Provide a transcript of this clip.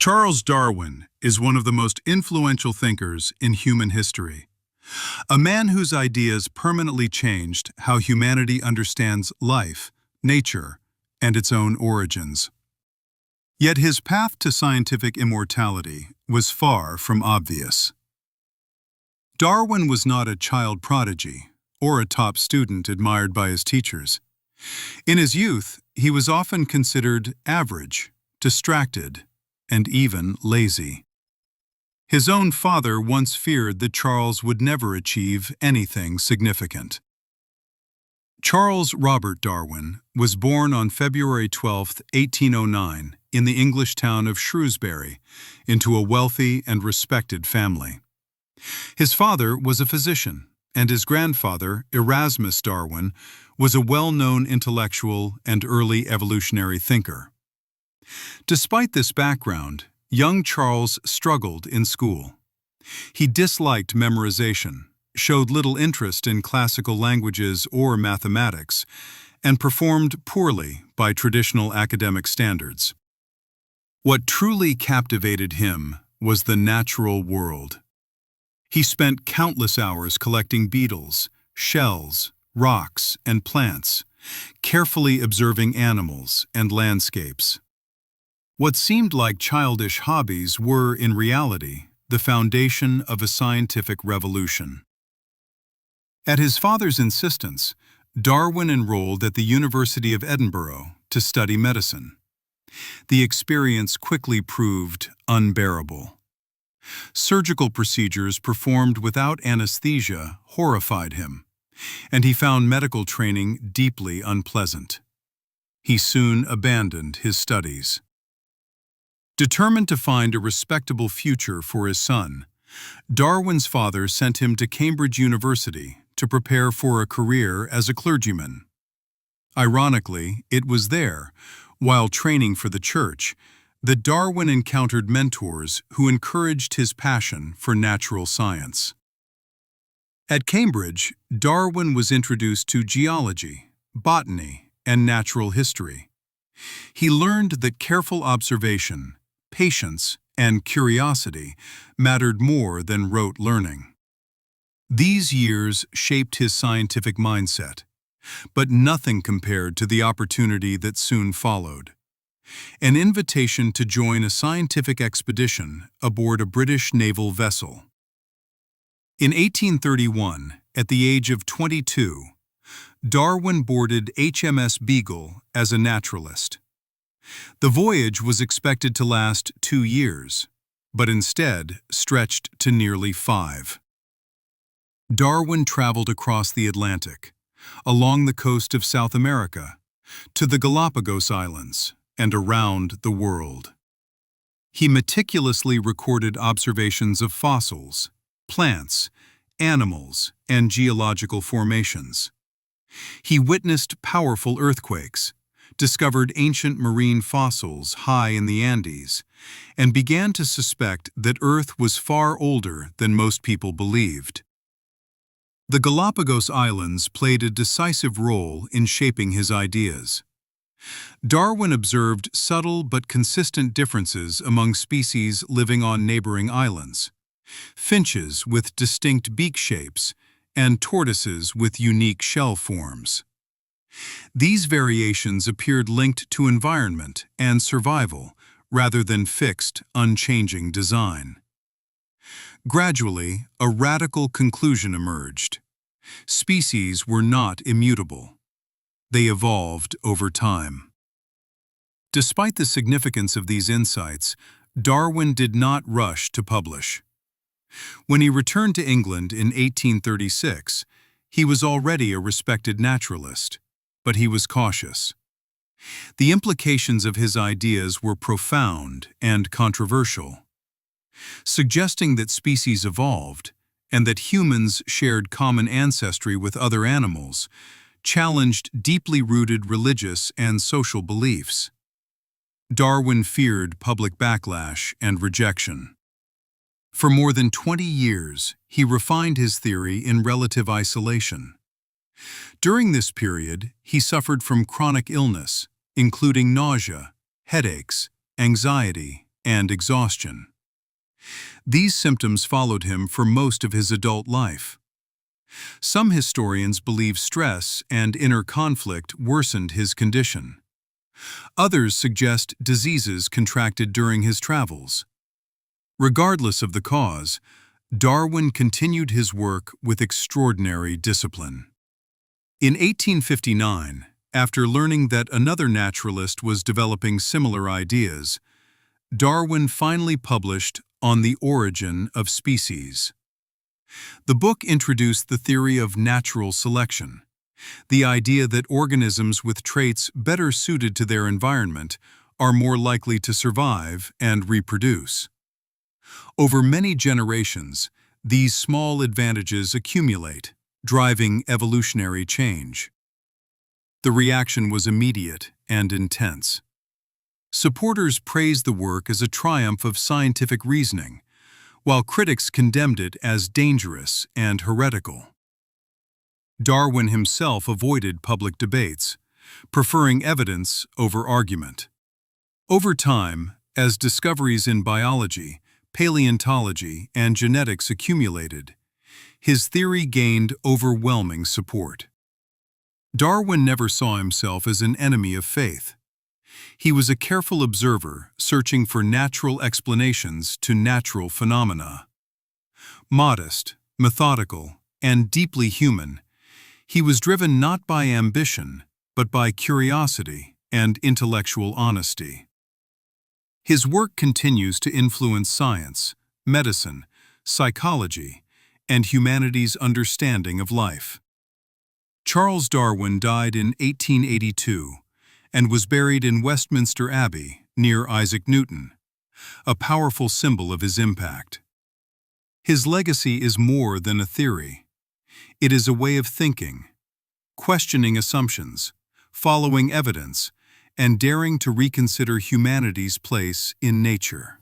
Charles Darwin is one of the most influential thinkers in human history, a man whose ideas permanently changed how humanity understands life, nature, and its own origins. Yet his path to scientific immortality was far from obvious. Darwin was not a child prodigy or a top student admired by his teachers. In his youth, he was often considered average, distracted, and even lazy. His own father once feared that Charles would never achieve anything significant. Charles Robert Darwin was born on February 12, 1809, in the English town of Shrewsbury, into a wealthy and respected family. His father was a physician, and his grandfather, Erasmus Darwin, was a well-known intellectual and early evolutionary thinker. Despite this background, young Charles struggled in school. He disliked memorization, showed little interest in classical languages or mathematics, and performed poorly by traditional academic standards. What truly captivated him was the natural world. He spent countless hours collecting beetles, shells, rocks, and plants, carefully observing animals and landscapes. What seemed like childish hobbies were, in reality, the foundation of a scientific revolution. At his father's insistence, Darwin enrolled at the University of Edinburgh to study medicine. The experience quickly proved unbearable. Surgical procedures performed without anesthesia horrified him, and he found medical training deeply unpleasant. He soon abandoned his studies. Determined to find a respectable future for his son, Darwin's father sent him to Cambridge University to prepare for a career as a clergyman. Ironically, it was there, while training for the church, that Darwin encountered mentors who encouraged his passion for natural science. At Cambridge, Darwin was introduced to geology, botany, and natural history. He learned that careful observation, patience, and curiosity mattered more than rote learning. These years shaped his scientific mindset, but nothing compared to the opportunity that soon followed. An invitation to join a scientific expedition aboard a British naval vessel. In 1831, at the age of 22, Darwin boarded HMS Beagle as a naturalist. The voyage was expected to last 2 years, but instead stretched to nearly 5. Darwin traveled across the Atlantic, along the coast of South America, to the Galápagos Islands, and around the world. He meticulously recorded observations of fossils, plants, animals, and geological formations. He witnessed powerful earthquakes, discovered ancient marine fossils high in the Andes, and began to suspect that Earth was far older than most people believed. The Galápagos Islands played a decisive role in shaping his ideas. Darwin observed subtle but consistent differences among species living on neighboring islands: finches with distinct beak shapes and tortoises with unique shell forms. These variations appeared linked to environment and survival rather than fixed, unchanging design. Gradually, a radical conclusion emerged. Species were not immutable. They evolved over time. Despite the significance of these insights, Darwin did not rush to publish. When he returned to England in 1836, he was already a respected naturalist, but he was cautious. The implications of his ideas were profound and controversial. Suggesting that species evolved and that humans shared common ancestry with other animals challenged deeply rooted religious and social beliefs. Darwin feared public backlash and rejection. For more than 20 years, he refined his theory in relative isolation. During this period, he suffered from chronic illness, including nausea, headaches, anxiety, and exhaustion. These symptoms followed him for most of his adult life. Some historians believe stress and inner conflict worsened his condition. Others suggest diseases contracted during his travels. Regardless of the cause, Darwin continued his work with extraordinary discipline. In 1859, after learning that another naturalist was developing similar ideas, Darwin finally published On the Origin of Species. The book introduced the theory of natural selection, the idea that organisms with traits better suited to their environment are more likely to survive and reproduce. Over many generations, these small advantages accumulate, driving evolutionary change. The reaction was immediate and intense. Supporters praised the work as a triumph of scientific reasoning, while critics condemned it as dangerous and heretical. Darwin himself avoided public debates, preferring evidence over argument. Over time, as discoveries in biology, paleontology, and genetics accumulated, his theory gained overwhelming support. Darwin never saw himself as an enemy of faith. He was a careful observer, searching for natural explanations to natural phenomena. Modest, methodical, and deeply human, he was driven not by ambition, but by curiosity and intellectual honesty. His work continues to influence science, medicine, psychology, and humanity's understanding of life. Charles Darwin died in 1882 and was buried in Westminster Abbey near Isaac Newton, a powerful symbol of his impact. His legacy is more than a theory. It is a way of thinking, questioning assumptions, following evidence, and daring to reconsider humanity's place in nature.